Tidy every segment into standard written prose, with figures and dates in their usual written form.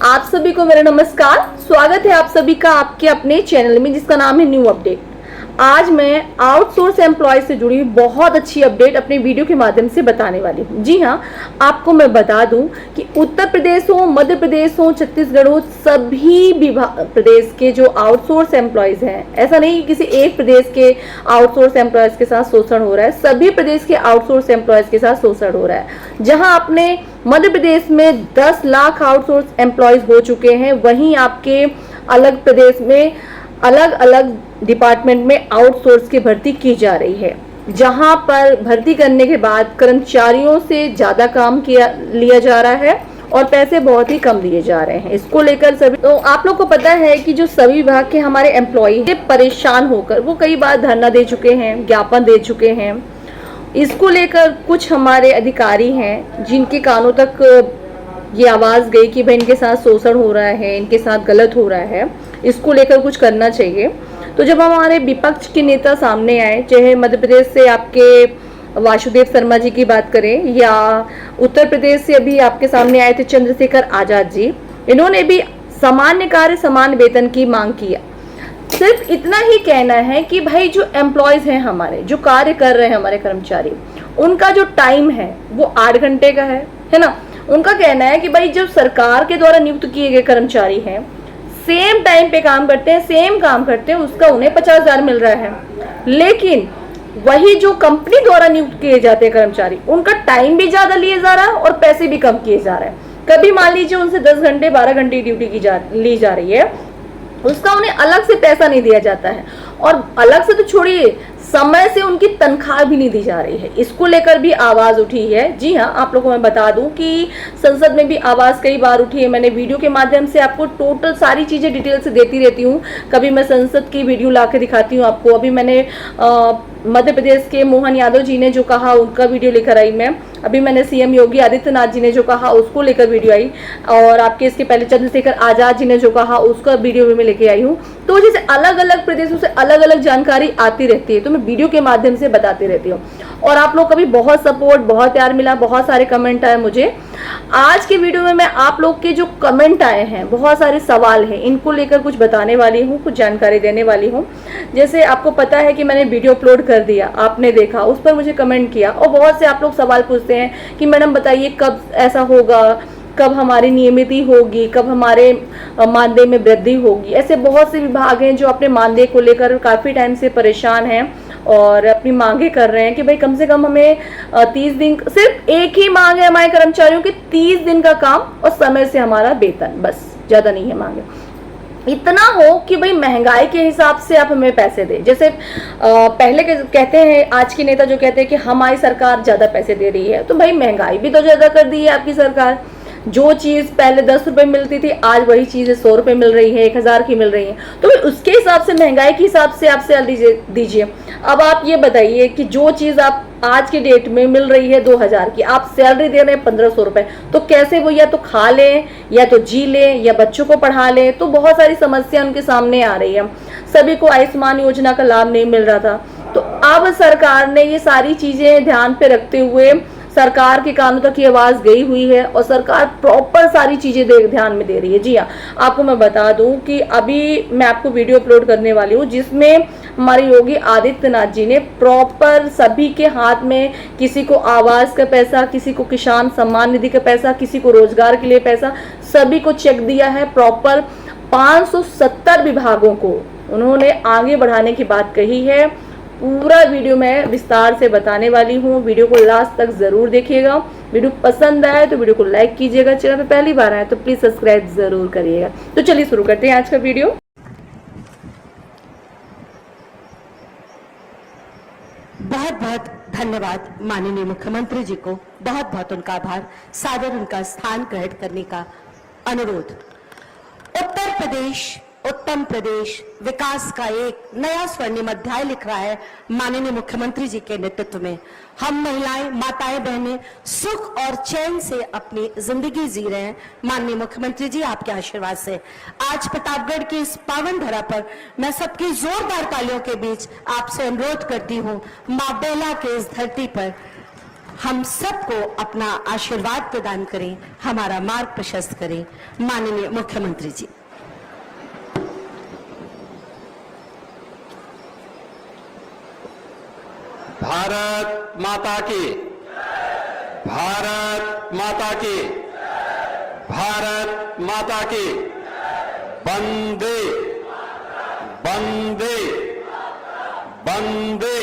आप सभी को मेरा नमस्कार। स्वागत है आप सभी का आपके अपने चैनल में जिसका नाम है न्यू अपडेट। आज मैं आउटसोर्स एम्प्लॉय से जुड़ी बहुत अच्छी अपडेट अपने वीडियो के माध्यम से बताने वाली हूँ। जी हाँ, आपको मैं बता दूं कि उत्तर प्रदेश हो, मध्य प्रदेश हो, छत्तीसगढ़ हो, सभी प्रदेश के जो आउटसोर्स एम्प्लॉयज हैं, ऐसा नहीं कि किसी एक प्रदेश के आउटसोर्स एम्प्लॉयज के साथ शोषण हो रहा है, सभी प्रदेश के आउटसोर्स एम्प्लॉयज के साथ शोषण हो रहा है। जहां आपने मध्य प्रदेश में 10 लाख आउटसोर्स एम्प्लॉयज हो चुके हैं, वहीं आपके अलग प्रदेश में अलग अलग डिपार्टमेंट में आउटसोर्स की भर्ती की जा रही है, जहां पर भर्ती करने के बाद कर्मचारियों से ज्यादा काम लिया जा रहा है और पैसे बहुत ही कम दिए जा रहे हैं। इसको लेकर सभी तो आप लोग को पता है कि जो सभी विभाग के हमारे एम्प्लॉय परेशान होकर वो कई बार धरना दे चुके हैं, ज्ञापन दे चुके हैं। इसको लेकर कुछ हमारे अधिकारी हैं जिनके कानों तक ये आवाज गई कि भाई इनके साथ शोषण हो रहा है, इनके साथ गलत हो रहा है, इसको लेकर कुछ करना चाहिए। तो जब हमारे विपक्ष के नेता सामने आए, चाहे मध्य प्रदेश से आपके वासुदेव शर्मा जी की बात करें या उत्तर प्रदेश से अभी आपके सामने आए थे चंद्रशेखर आजाद जी, इन्होंने भी सामान्य कार्य समान वेतन की मांग किया। सिर्फ इतना ही कहना है कि भाई जो एम्प्लॉयज हैं हमारे, जो कार्य कर रहे हैं हमारे कर्मचारी, उनका जो टाइम है वो 8 घंटे का है ना। उनका कहना है कि भाई जो सरकार के द्वारा नियुक्त किए गए कर्मचारी हैं, सेम टाइम पे काम करते हैं, सेम काम करते हैं, उसका उन्हें 50,000 मिल रहा है। लेकिन वही जो कंपनी द्वारा नियुक्त किए जाते हैं कर्मचारी, उनका टाइम भी ज्यादा लिए जा रहा है और पैसे भी कम किए जा रहे हैं। कभी मान लीजिए उनसे 10 घंटे 12 घंटे ड्यूटी ली जा रही है, उसका उन्हें अलग से पैसा नहीं दिया जाता है, और अलग से तो छोड़िए, समय से उनकी तनख्वाह भी नहीं दी जा रही है। इसको लेकर भी आवाज उठी है। जी हाँ, आप लोगों को मैं बता दूं कि संसद में भी आवाज कई बार उठी है। मैंने वीडियो के माध्यम से आपको टोटल सारी चीजें डिटेल से देती रहती हूँ। कभी मैं संसद की वीडियो ला के दिखाती हूँ आपको। अभी मैंने मध्य प्रदेश के मोहन यादव जी ने जो कहा उनका वीडियो लेकर आई मैं। अभी मैंने सीएम योगी आदित्यनाथ जी ने जो कहा उसको लेकर वीडियो आई, और आपके इसके पहले चंद्रशेखर आजाद जी ने जो कहा उसका वीडियो भी मैं लेके आई हूँ। तो जैसे अलग अलग प्रदेशों से अलग अलग जानकारी आती रहती है, तो मैं वीडियो के माध्यम से बताती रहती हूँ। और आप लोग का भी बहुत सपोर्ट, बहुत प्यार मिला, बहुत सारे कमेंट आए मुझे। आज के वीडियो में मैं आप लोग के जो कमेंट आए हैं, बहुत सारे सवाल हैं, इनको लेकर कुछ बताने वाली हूँ, कुछ जानकारी देने वाली हूँ। जैसे आपको पता है कि मैंने वीडियो अपलोड कर दिया, आपने देखा, उस पर मुझे कमेंट किया, और बहुत से आप लोग सवाल पूछते हैं कि मैडम बताइए कब ऐसा होगा, कब हमारी नियमिती होगी, कब हमारे मानदेय में वृद्धि होगी। ऐसे बहुत से विभाग हैं जो अपने मानदेय को लेकर काफ़ी टाइम से परेशान हैं और अपनी मांगे कर रहे हैं कि भाई कम से कम हमें 30 दिन, सिर्फ एक ही मांग है हमारे कर्मचारियों की, 30 दिन का काम और समय से हमारा वेतन, बस, ज़्यादा नहीं है मांगे। इतना हो कि भाई महंगाई के हिसाब से आप हमें पैसे दें। जैसे पहले कहते हैं, आज के नेता जो कहते हैं कि हमारी सरकार ज़्यादा पैसे दे रही है, तो भाई महंगाई भी तो ज़्यादा कर दी है आपकी सरकार। जो चीज़ पहले 10 रुपए मिलती थी, आज वही चीज़ 100 रुपए मिल रही है, 1000 की मिल रही है। तो उसके हिसाब से, महंगाई के हिसाब से आप सैलरी दीजिए। अब आप ये बताइए कि जो चीज़ आप आज के डेट में मिल रही है 2000 की, आप सैलरी दे रहे हैं 1500 रुपए, तो कैसे वो या तो खा लें, या तो जी लें, या बच्चों को पढ़ा लें। तो बहुत सारी समस्या उनके सामने आ रही है। सभी को आयुष्मान योजना का लाभ नहीं मिल रहा था। तो अब सरकार ने ये सारी चीज़ें ध्यान पे रखते हुए सरकार के कानों तक ये आवाज गई हुई है, और सरकार प्रॉपर सारी चीजें ध्यान में दे रही है। जी हाँ, आपको मैं बता दूं कि अभी मैं आपको वीडियो अपलोड करने वाली हूँ जिसमें हमारे योगी आदित्यनाथ जी ने प्रॉपर सभी के हाथ में, किसी को आवास का पैसा, किसी को किसान सम्मान निधि का पैसा, किसी को रोजगार के लिए पैसा, सभी को चेक दिया है। प्रॉपर 570 विभागों को उन्होंने आगे बढ़ाने की बात कही है। पूरा वीडियो मैं विस्तार से बताने वाली हूँ। वीडियो को लास्ट तक जरूर देखिएगा। वीडियो पसंद आए तो वीडियो को लाइक कीजिएगा। चैनल पे पहली बार आए तो प्लीज सब्सक्राइब जरूर करिएगा। तो चलिए शुरू करते हैं आज का वीडियो। बहुत बहुत धन्यवाद माननीय मुख्यमंत्री जी को, बहुत बहुत उनका आभार, सादर उनका स्थान ग्रहण करने का अनुरोध। उत्तर प्रदेश, उत्तम प्रदेश विकास का एक नया स्वर्णिम अध्याय लिख रहा है माननीय मुख्यमंत्री जी के नेतृत्व में। हम महिलाएं, माताएं, बहनें सुख और चैन से अपनी जिंदगी जी रहे हैं माननीय मुख्यमंत्री जी आपके आशीर्वाद से। आज प्रतापगढ़ की इस पावन धरा पर मैं सबकी जोरदार तालियों के बीच आपसे अनुरोध करती हूँ, मां बेला के इस धरती पर हम सबको अपना आशीर्वाद प्रदान करें, हमारा मार्ग प्रशस्त करें। माननीय मुख्यमंत्री जी। भारत माता की, भारत माता की, भारत माता की। वंदे वंदे वंदे।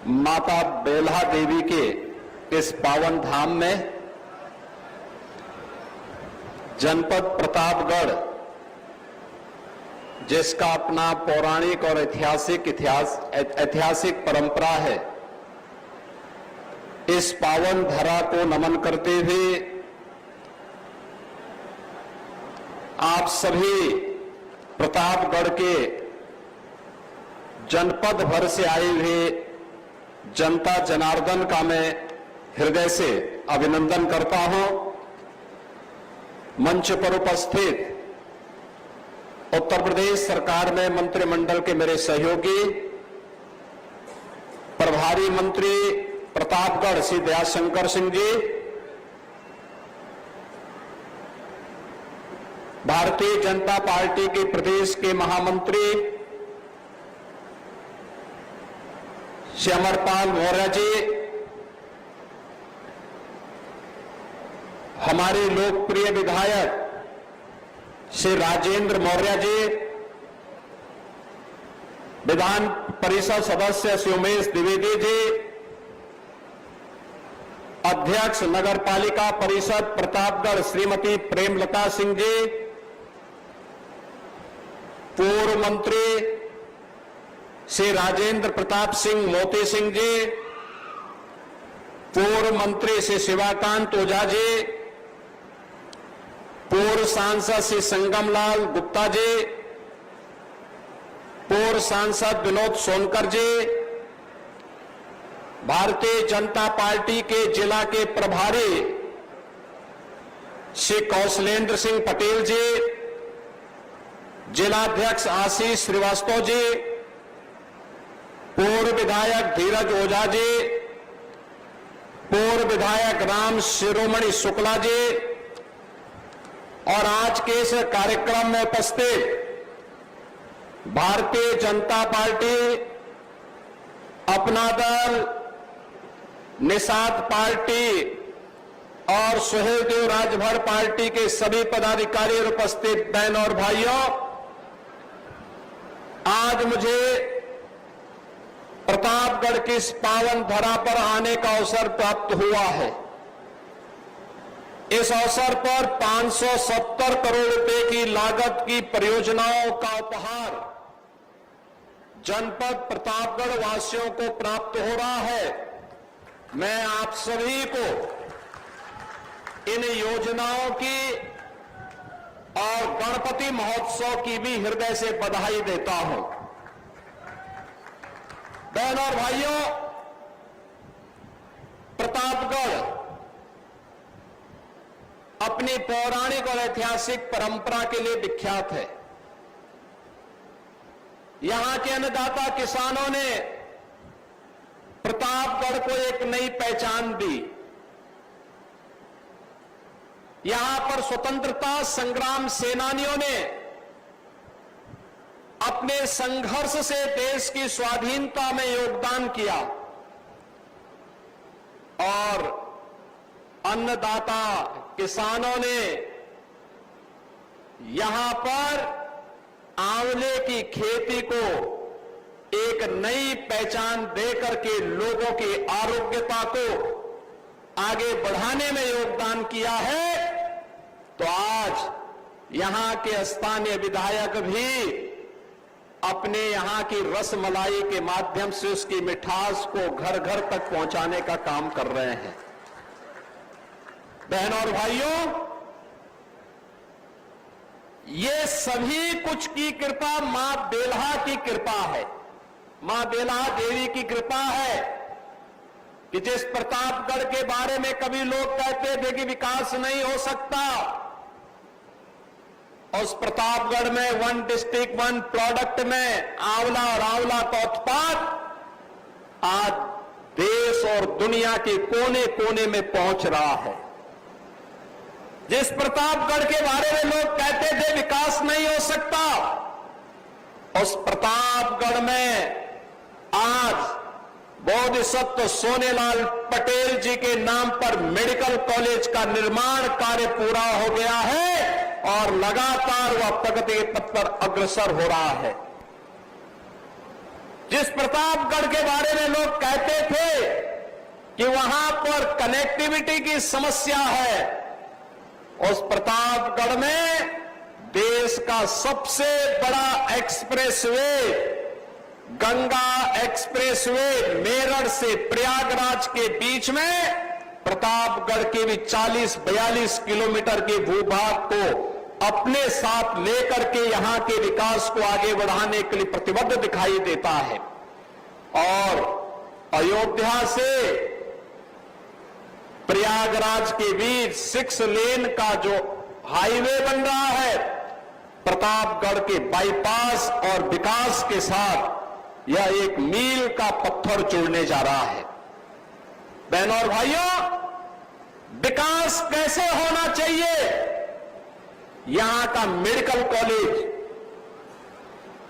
माता बेल्हा देवी के इस पावन धाम में जनपद प्रतापगढ़, जिसका अपना पौराणिक और ऐतिहासिक परंपरा है, इस पावन धरा को नमन करते हुए आप सभी प्रतापगढ़ के जनपद भर से आए हुए जनता जनार्दन का मैं हृदय से अभिनंदन करता हूं। मंच पर उपस्थित उत्तर प्रदेश सरकार में मंत्रिमंडल के मेरे सहयोगी प्रभारी मंत्री प्रतापगढ़ श्री दयाशंकर सिंह जी, भारतीय जनता पार्टी के प्रदेश के महामंत्री श्री अमरपाल मौर्य जी, हमारे लोकप्रिय विधायक श्री राजेंद्र मौर्य जी, विधान परिषद सदस्य श्री उमेश द्विवेदी जी, अध्यक्ष नगर पालिका परिषद प्रतापगढ़ श्रीमती प्रेमलता सिंह जी, पूर्व मंत्री श्री राजेंद्र प्रताप सिंह मोती सिंह जी, पूर्व मंत्री श्री शिवाकांत ओझा जी, पूर्व सांसद श्री संगमलाल गुप्ता जी, पूर्व सांसद विनोद सोनकर जी, भारतीय जनता पार्टी के जिला के प्रभारी श्री कौशलेंद्र सिंह पटेल जी, जिलाध्यक्ष आशीष श्रीवास्तव जी, पूर्व विधायक धीरज ओझा जी, पूर्व विधायक राम शिरोमणि शुक्ला जी, और आज के इस कार्यक्रम में उपस्थित भारतीय जनता पार्टी, अपना दल, निषाद पार्टी और सुहेलदेव राजभर पार्टी के सभी पदाधिकारी और उपस्थित बहन और भाइयों, आज मुझे प्रतापगढ़ की इस पावन धरा पर आने का अवसर प्राप्त हुआ है। इस अवसर पर 570 करोड़ रुपए की लागत की परियोजनाओं का उपहार जनपद प्रतापगढ़ वासियों को प्राप्त हो रहा है। मैं आप सभी को इन योजनाओं की और गणपति महोत्सव की भी हृदय से बधाई देता हूं। बहन और भाइयों, प्रतापगढ़ अपनी पौराणिक और ऐतिहासिक परंपरा के लिए विख्यात है। यहां के अन्नदाता किसानों ने प्रतापगढ़ को एक नई पहचान दी। यहां पर स्वतंत्रता संग्राम सेनानियों ने अपने संघर्ष से देश की स्वाधीनता में योगदान किया और अन्नदाता किसानों ने यहां पर आंवले की खेती को एक नई पहचान देकर के लोगों की आरोग्यता को आगे बढ़ाने में योगदान किया है। तो आज यहां के स्थानीय विधायक भी अपने यहां की रसमलाई के माध्यम से उसकी मिठास को घर घर तक पहुंचाने का काम कर रहे हैं। बहनों और भाइयों, ये सभी कुछ की कृपा मां बेल्हा की कृपा है। मां बेल्हा देवी की कृपा है कि जिस प्रतापगढ़ के बारे में कभी लोग कहते थे कि विकास नहीं हो सकता, उस प्रतापगढ़ में 1 डिस्ट्रिक्ट 1 प्रोडक्ट में आंवला और आंवला का उत्पाद आज देश और दुनिया के कोने कोने में पहुंच रहा है। जिस प्रतापगढ़ के बारे में लोग कहते थे विकास नहीं हो सकता, उस प्रतापगढ़ में आज बोधिसत्व सोनेलाल पटेल जी के नाम पर मेडिकल कॉलेज का निर्माण कार्य पूरा हो गया है और लगातार वह प्रगति के पथ पर अग्रसर हो रहा है। जिस प्रतापगढ़ के बारे में लोग कहते थे कि वहां पर कनेक्टिविटी की समस्या है, उस प्रतापगढ़ में देश का सबसे बड़ा एक्सप्रेसवे गंगा एक्सप्रेसवे मेरठ से प्रयागराज के बीच में प्रतापगढ़ के भी 40-42 किलोमीटर के भूभाग को अपने साथ लेकर के यहां के विकास को आगे बढ़ाने के लिए प्रतिबद्ध दिखाई देता है। और अयोध्या से प्रयागराज के बीच 6 लेन का जो हाईवे बन रहा है, प्रतापगढ़ के बाईपास और विकास के साथ यह एक मील का पत्थर जोड़ने जा रहा है। बहनों और भाइयों, विकास कैसे होना चाहिए? यहां का मेडिकल कॉलेज,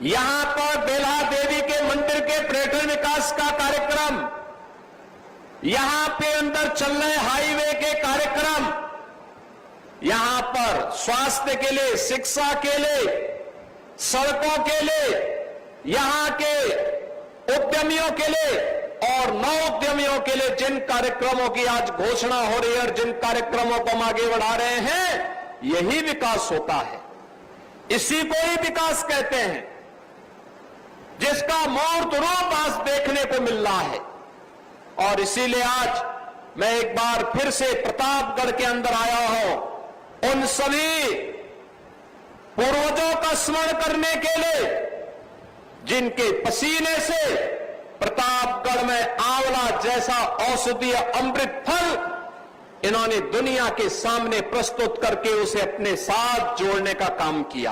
यहां पर बेल्हा देवी के मंदिर के पर्यटन विकास का कार्यक्रम, यहां पे अंदर चल रहे हाईवे के कार्यक्रम, यहां पर स्वास्थ्य के लिए, शिक्षा के लिए, सड़कों के लिए, यहां के उद्यमियों के लिए और नव उद्यमियों के लिए जिन कार्यक्रमों की आज घोषणा हो रही है और जिन कार्यक्रमों को हम आगे बढ़ा रहे हैं, यही विकास होता है। इसी को ही विकास कहते हैं, जिसका मूर्त रूप आज देखने को मिल रहा है। और इसीलिए आज मैं एक बार फिर से प्रतापगढ़ के अंदर आया हूं उन सभी पूर्वजों का स्मरण करने के लिए जिनके पसीने से प्रतापगढ़ में आंवला जैसा औषधीय अमृत फल इन्होंने दुनिया के सामने प्रस्तुत करके उसे अपने साथ जोड़ने का काम किया।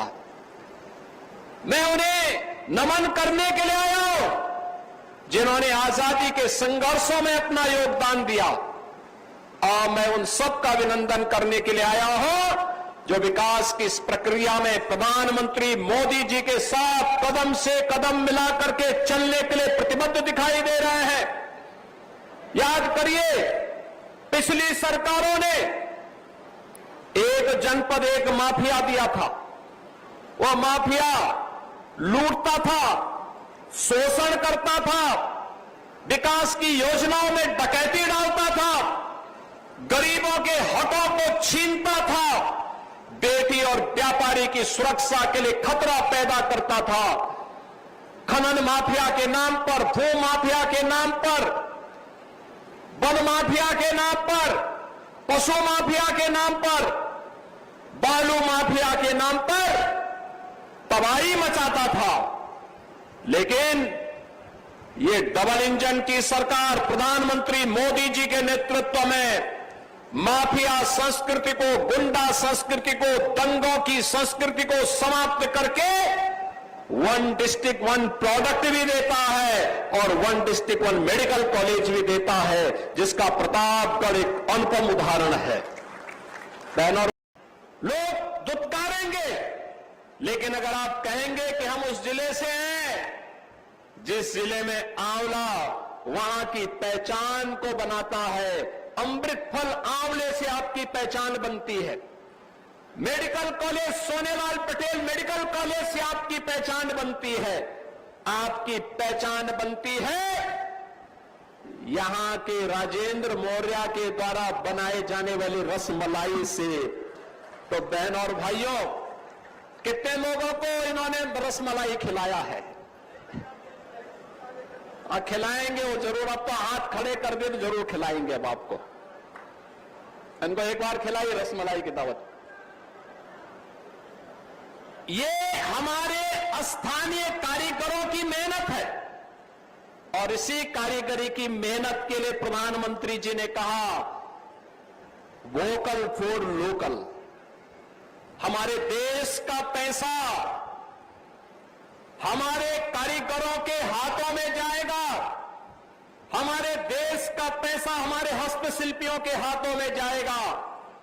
मैं उन्हें नमन करने के लिए आया हूं जिन्होंने आजादी के संघर्षों में अपना योगदान दिया, और मैं उन सबका अभिनंदन करने के लिए आया हूं जो विकास की इस प्रक्रिया में प्रधानमंत्री मोदी जी के साथ कदम से कदम मिलाकर के चलने के लिए प्रतिबद्ध दिखाई दे रहे हैं। याद करिए, पिछली सरकारों ने एक जनपद एक माफिया दिया था। वह माफिया लूटता था, शोषण करता था, विकास की योजनाओं में डकैती डालता था, गरीबों के हकों को छीनता था, बेटी और व्यापारी की सुरक्षा के लिए खतरा पैदा करता था। खनन माफिया के नाम पर, भू माफिया के नाम पर, वन माफिया के नाम पर, पशु माफिया के नाम पर, बालू माफिया के नाम पर तबाही मचाता था। लेकिन ये डबल इंजन की सरकार प्रधानमंत्री मोदी जी के नेतृत्व में माफिया संस्कृति को, गुंडा संस्कृति को, दंगों की संस्कृति को समाप्त करके 1 डिस्ट्रिक्ट 1 प्रोडक्ट भी देता है और 1 डिस्ट्रिक्ट 1 मेडिकल कॉलेज भी देता है, जिसका प्रतापगढ़ एक अनुपम उदाहरण है। बहनों, लोग दुत्कारेंगे, लेकिन अगर आप कहेंगे कि हम उस जिले से हैं जिस जिले में आंवला वहां की पहचान को बनाता है, अमृत फल आंवले से आपकी पहचान बनती है, medical college Sonelal Patel medical college से आपकी पहचान बनती है, आपकी पहचान बनती है यहां के राजेंद्र मौर्य के द्वारा बनाए जाने वाली रसमलाई से। तो बहन और भाइयों, कितने लोगों को इन्होंने रसमलाई खिलाया है? खिलाएंगे वो जरूर, अब तो हाथ खड़े कर दे तो जरूर खिलाएंगे। अब आपको इनको एक बार खिलाई रसमलाई की दावत। ये हमारे स्थानीय कारीगरों की मेहनत है, और इसी कारीगरी की मेहनत के लिए प्रधानमंत्री जी ने कहा वोकल फॉर लोकल। हमारे देश का पैसा हमारे कारीगरों के हाथों में जाएगा, हमारे देश का पैसा हमारे हस्तशिल्पियों के हाथों में जाएगा,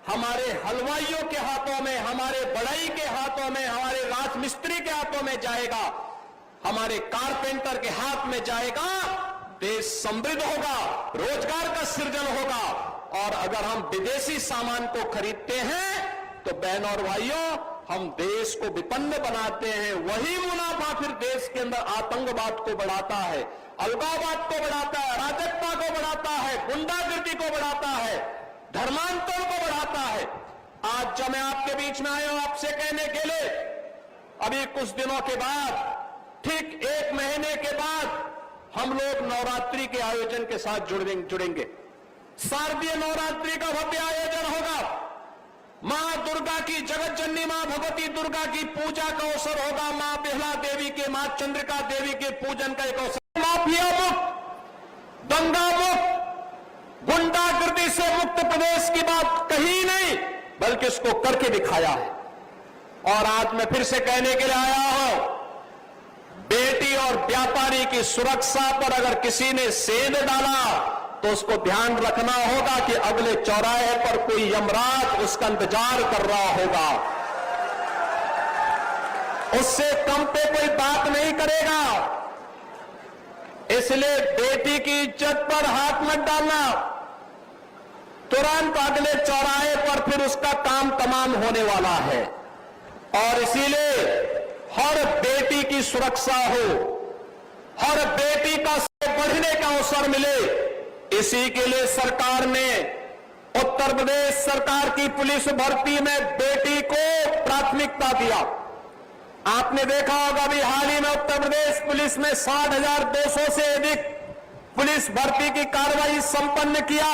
हमारे हलवाइयों के हाथों में, हमारे बढ़ई के हाथों में, हमारे राजमिस्त्री के हाथों में जाएगा, हमारे कारपेंटर के हाथ में जाएगा। देश समृद्ध होगा, रोजगार का सृजन होगा। और अगर हम विदेशी सामान को खरीदते हैं तो बहन और भाइयों, हम देश को विपन्न बनाते हैं। वही मुनाफा फिर देश के अंदर आतंकवाद को बढ़ाता है, अलगाववाद को बढ़ाता है, अराजकता को बढ़ाता है, गुंडागर्दी को बढ़ाता है, धर्मांतरण को बढ़ाता है। आज जब मैं आपके बीच में आया हूं आपसे कहने के लिए, अभी कुछ दिनों के बाद, ठीक 1 महीने के बाद हम लोग नवरात्रि के आयोजन के साथ जुड़ेंगे। शारदीय नवरात्रि का भव्य आयोजन होगा। मां दुर्गा की, जगत जननी मां भगवती दुर्गा की पूजा का अवसर होगा। मां बिहला देवी के, मां चंद्रिका देवी के पूजन का एक अवसर। माफिया मुक्त, दंगा मुक्त, गुंडागर्दी से मुक्त प्रदेश की बात कही नहीं, बल्कि इसको करके दिखाया है। और आज मैं फिर से कहने के लिए आया हूं, बेटी और व्यापारी की सुरक्षा पर अगर किसी ने सेंध डाला तो उसको ध्यान रखना होगा कि अगले चौराहे पर कोई यमराज उसका इंतजार कर रहा होगा। उससे कम पे कोई बात नहीं करेगा। इसलिए बेटी की इज्जत पर हाथ मत डालना। तुरंत अगले चौराहे पर फिर उसका काम तमाम होने वाला है। और इसीलिए हर बेटी की सुरक्षा हो, हर बेटी का बढ़ने का अवसर मिले, इसी के लिए सरकार ने उत्तर प्रदेश सरकार की पुलिस भर्ती में बेटी को प्राथमिकता दिया। आपने देखा होगा अभी हाल ही में उत्तर प्रदेश पुलिस में 60,200 से अधिक पुलिस भर्ती की कार्रवाई संपन्न किया।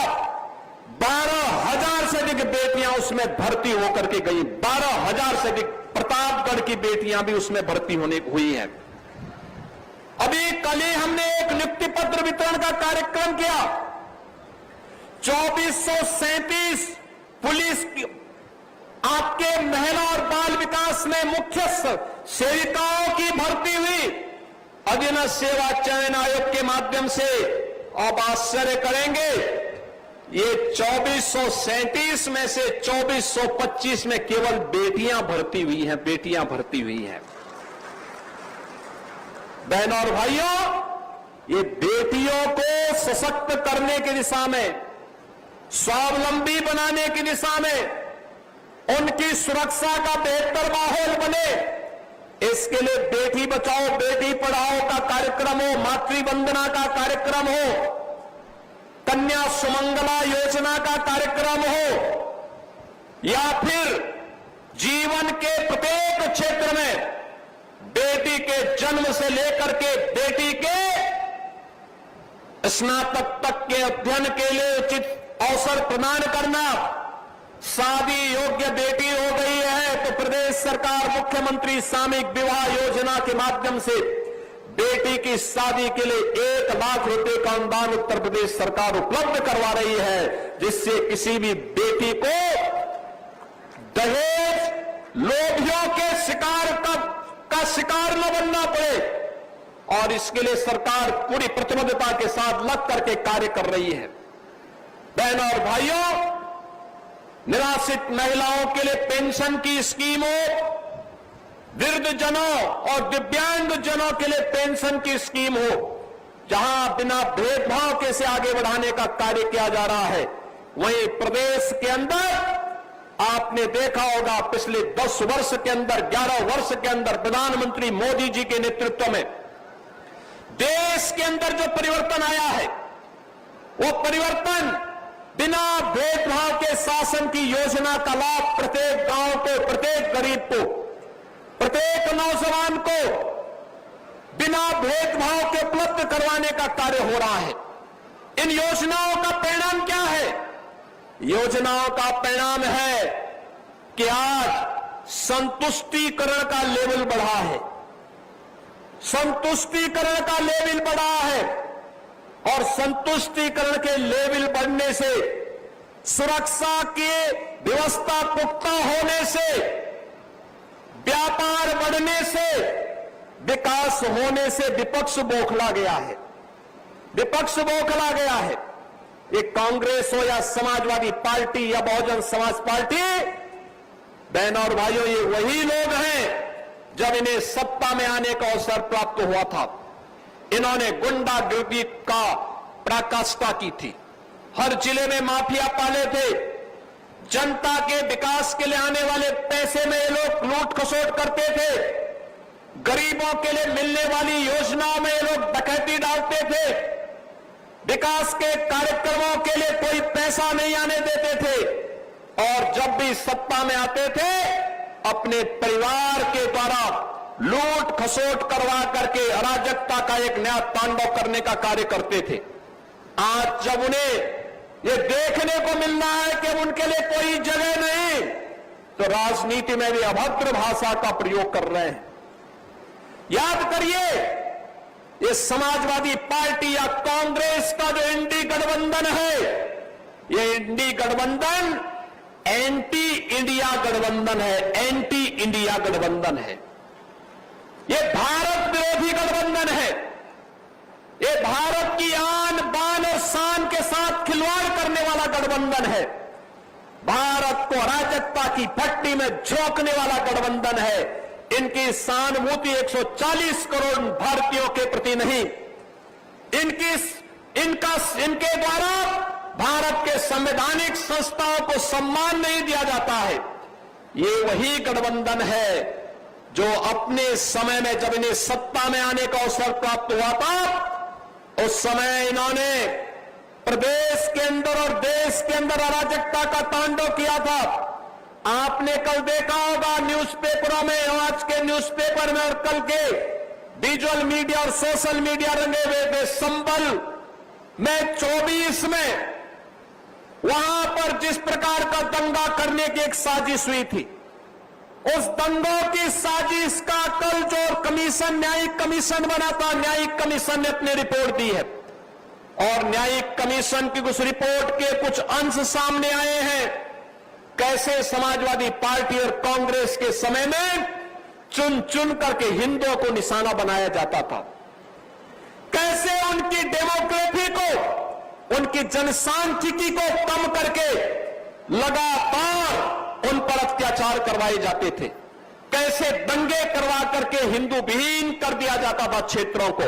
12,000 से अधिक बेटियां उसमें भर्ती होकर के गई। 12,000 से अधिक प्रतापगढ़ की बेटियां भी उसमें भर्ती हुई हैं। अभी कल ही हमने एक नियुक्ति पत्र वितरण का कार्यक्रम किया। 2437 पुलिस आपके महिला और बाल विकास में मुख्य सेविकाओं की भर्ती हुई अधीनस्थ सेवा चयन आयोग के माध्यम से। अब आश्चर्य करेंगे, ये 2437 में से 2425 में केवल बेटियां भर्ती हुई हैं, बेटियां भर्ती हुई हैं। बहनों और भाइयों, ये बेटियों को सशक्त करने की दिशा में, स्वावलंबी बनाने की दिशा में, उनकी सुरक्षा का बेहतर माहौल बने, इसके लिए बेटी बचाओ बेटी पढ़ाओ का कार्यक्रम हो, मातृवंदना का कार्यक्रम हो, कन्या सुमंगला योजना का कार्यक्रम हो, या फिर जीवन के प्रत्येक क्षेत्र में बेटी के जन्म से लेकर के बेटी के स्नातक तक के अध्ययन के लिए उचित अवसर प्रदान करना। शादी योग्य बेटी हो गई है तो प्रदेश सरकार मुख्यमंत्री सामूहिक विवाह योजना के माध्यम से बेटी की शादी के लिए 1 लाख रुपए का अनुदान उत्तर प्रदेश सरकार उपलब्ध करवा रही है, जिससे किसी भी बेटी को दहेज लोभियों के शिकार का शिकार न बनना पड़े। और इसके लिए सरकार पूरी प्रतिबद्धता के साथ लग करके कार्य कर रही है। बहनों और भाइयों, निराश्रित महिलाओं के लिए पेंशन की स्कीम हो, वृद्धजनों और दिव्यांग जनों के लिए पेंशन की स्कीम हो, जहां बिना भेदभाव के से आगे बढ़ाने का कार्य किया जा रहा है। वहीं प्रदेश के अंदर आपने देखा होगा पिछले 10 वर्ष के अंदर, 11 वर्ष के अंदर प्रधानमंत्री मोदी जी के नेतृत्व में देश के अंदर जो परिवर्तन आया है, वो परिवर्तन बिना भेदभाव के शासन की योजना का लाभ प्रत्येक गांव को, प्रत्येक गरीब को, प्रत्येक नौजवान को बिना भेदभाव के उपलब्ध करवाने का कार्य हो रहा है। इन योजनाओं का परिणाम क्या है? योजनाओं का परिणाम है कि आज संतुष्टिकरण का लेवल बढ़ा है, संतुष्टिकरण का लेवल बढ़ा है, और संतुष्टिकरण के लेवल बढ़ने से, सुरक्षा की व्यवस्था पुख्ता होने से, व्यापार बढ़ने से, विकास होने से विपक्ष बौखला गया है। विपक्ष बौखला गया है। ये कांग्रेस हो या समाजवादी पार्टी या बहुजन समाज पार्टी, बहनों और भाइयों, ये वही लोग हैं जब इन्हें सत्ता में आने का अवसर प्राप्त हुआ था। इन्होंने गुंडागिर्दी का पराकाष्ठा की थी, हर जिले में माफिया पाले थे, जनता के विकास के लिए आने वाले पैसे में ये लोग लूट खसोट करते थे, गरीबों के लिए मिलने वाली योजनाओं में ये लोग डकैती डालते थे, विकास के कार्यक्रमों के लिए कोई पैसा नहीं आने देते थे, और जब भी सत्ता में आते थे अपने परिवार के द्वारा लूट खसोट करवा करके अराजकता का एक नया तांडव करने का कार्य करते थे। आज जब उन्हें ये देखने को मिल रहा है कि उनके लिए कोई जगह नहीं, तो राजनीति में भी अभद्र भाषा का प्रयोग कर रहे हैं। याद करिए, ये समाजवादी पार्टी या कांग्रेस का जो इंडी गठबंधन है, ये इंडी गठबंधन एंटी इंडिया गठबंधन है, एंटी इंडिया गठबंधन है। ये भारत विरोधी गठबंधन है। ये भारत की आन बान और शान के साथ खिलवाड़ करने वाला गठबंधन है। भारत को अराजकता की भट्टी में झोंकने वाला गठबंधन है। इनकी सहानुभूति 140 करोड़ भारतीयों के प्रति नहीं, इनके द्वारा भारत के संवैधानिक संस्थाओं को सम्मान नहीं दिया जाता है। ये वही गठबंधन है जो अपने समय में जब इन्हें सत्ता में आने का अवसर प्राप्त हुआ था, उस समय इन्होंने प्रदेश के अंदर और देश के अंदर अराजकता का तांडव किया था। आपने कल देखा होगा न्यूज़पेपरों में, आज के न्यूज़पेपर में और कल के डिजिटल मीडिया और सोशल मीडिया रंगे हुए थे। संबल में 24 में वहां पर जिस प्रकार का दंगा करने की एक साजिश हुई थी, उस दंगों की साजिश का कल जो कमीशन, न्यायिक कमीशन बना था, न्यायिक कमीशन ने अपनी रिपोर्ट दी है और न्यायिक कमीशन की उस रिपोर्ट के कुछ अंश सामने आए हैं। कैसे समाजवादी पार्टी और कांग्रेस के समय में चुन चुन करके हिंदुओं को निशाना बनाया जाता था, कैसे उनकी डेमोक्रेसी को, उनकी जनसांख्यिकी को कम करके लगातार उन पर अत्याचार करवाए जाते थे, कैसे दंगे करवा करके हिंदू विहीन कर दिया जाता था क्षेत्रों को।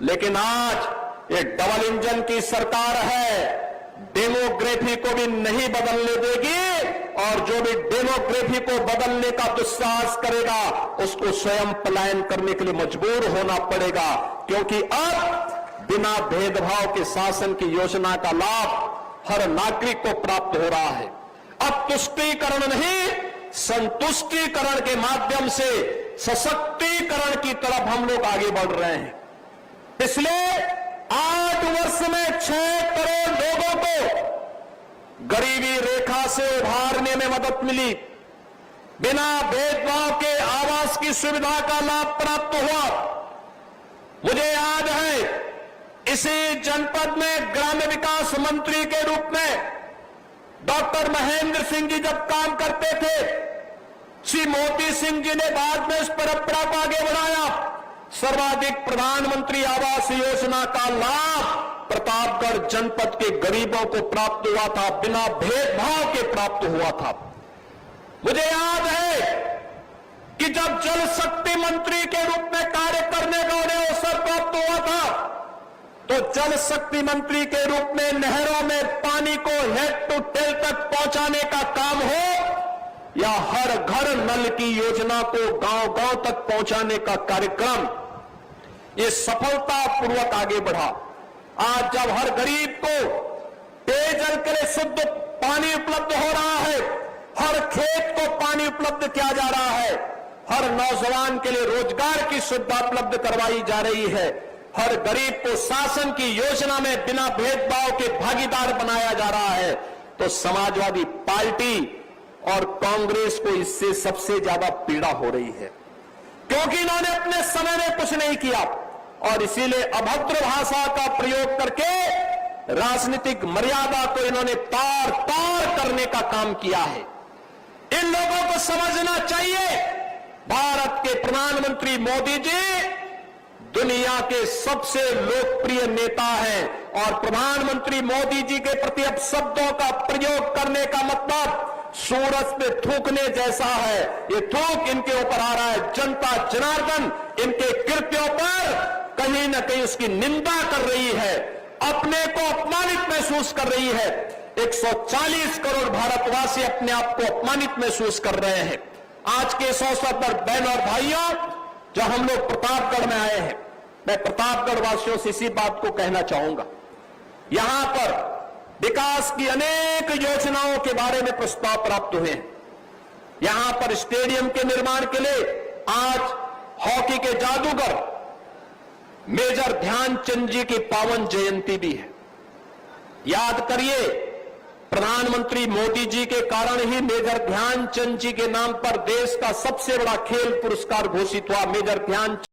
लेकिन आज एक डबल इंजन की सरकार है, डेमोग्राफी को भी नहीं बदलने देगी और जो भी डेमोग्राफी को बदलने का दुस्साहस करेगा उसको स्वयं पलायन करने के लिए मजबूर होना पड़ेगा, क्योंकि अब बिना भेदभाव के शासन की योजना का लाभ हर नागरिक को प्राप्त हो रहा है। अब तुष्टीकरण नहीं, संतुष्टीकरण के माध्यम से सशक्तिकरण की तरफ हम लोग आगे बढ़ रहे हैं। पिछले 8 वर्ष में 6 करोड़ लोगों को गरीबी रेखा से उभारने में मदद मिली, बिना भेदभाव के आवास की सुविधा का लाभ प्राप्त हुआ। मुझे याद है इसी जनपद में ग्राम्य विकास मंत्री के रूप में डॉक्टर महेंद्र सिंह जी जब काम करते थे, श्री मोती सिंह जी ने बाद में इस परंपरा को आगे बढ़ाया। सर्वाधिक प्रधानमंत्री आवास योजना का लाभ प्रतापगढ़ जनपद के गरीबों को प्राप्त हुआ था, बिना भेदभाव के प्राप्त हुआ था। मुझे याद है कि जब जल शक्ति मंत्री के रूप में कार्य करने का उन्हें अवसर प्राप्त हुआ था, तो जल शक्ति मंत्री के रूप में नहरों में पानी को हेड टू टेल तक पहुंचाने का काम हो या हर घर नल की योजना को गांव-गांव तक पहुंचाने का कार्यक्रम, ये सफलतापूर्वक आगे बढ़ा। आज जब हर गरीब को पेयजल के लिए शुद्ध पानी उपलब्ध हो रहा है, हर खेत को पानी उपलब्ध किया जा रहा है, हर नौजवान के लिए रोजगार की सुविधा उपलब्ध करवाई जा रही है, हर गरीब को शासन की योजना में बिना भेदभाव के भागीदार बनाया जा रहा है, तो समाजवादी पार्टी और कांग्रेस को इससे सबसे ज्यादा पीड़ा हो रही है, क्योंकि इन्होंने अपने समय में कुछ नहीं किया और इसीलिए अभद्र भाषा का प्रयोग करके राजनीतिक मर्यादा को इन्होंने तार तार करने का काम किया है। इन लोगों को समझना चाहिए, भारत के प्रधानमंत्री मोदी जी दुनिया के सबसे लोकप्रिय नेता हैं और प्रधानमंत्री मोदी जी के प्रति अब शब्दों का प्रयोग करने का मतलब सूरज पे थूकने जैसा है। ये थूक इनके ऊपर आ रहा है। जनता जनार्दन इनके कृत्यों पर कहीं न कहीं उसकी निंदा कर रही है, अपने को अपमानित महसूस कर रही है। 140 करोड़ भारतवासी अपने आप को अपमानित महसूस कर रहे हैं। आज के इस अवसर पर बहन और भाइयों, जब हम लोग प्रतापगढ़ में आए हैं, मैं प्रतापगढ़ वासियों से इसी बात को कहना चाहूंगा। यहां पर विकास की अनेक योजनाओं के बारे में प्रस्ताव प्राप्त हुए हैं। यहां पर स्टेडियम के निर्माण के लिए आज हॉकी के जादूगर मेजर ध्यानचंद जी की पावन जयंती भी है। याद करिए, प्रधानमंत्री मोदी जी के कारण ही मेजर ध्यानचंद जी के नाम पर देश का सबसे बड़ा खेल पुरस्कार घोषित हुआ। मेजर ध्यानचंद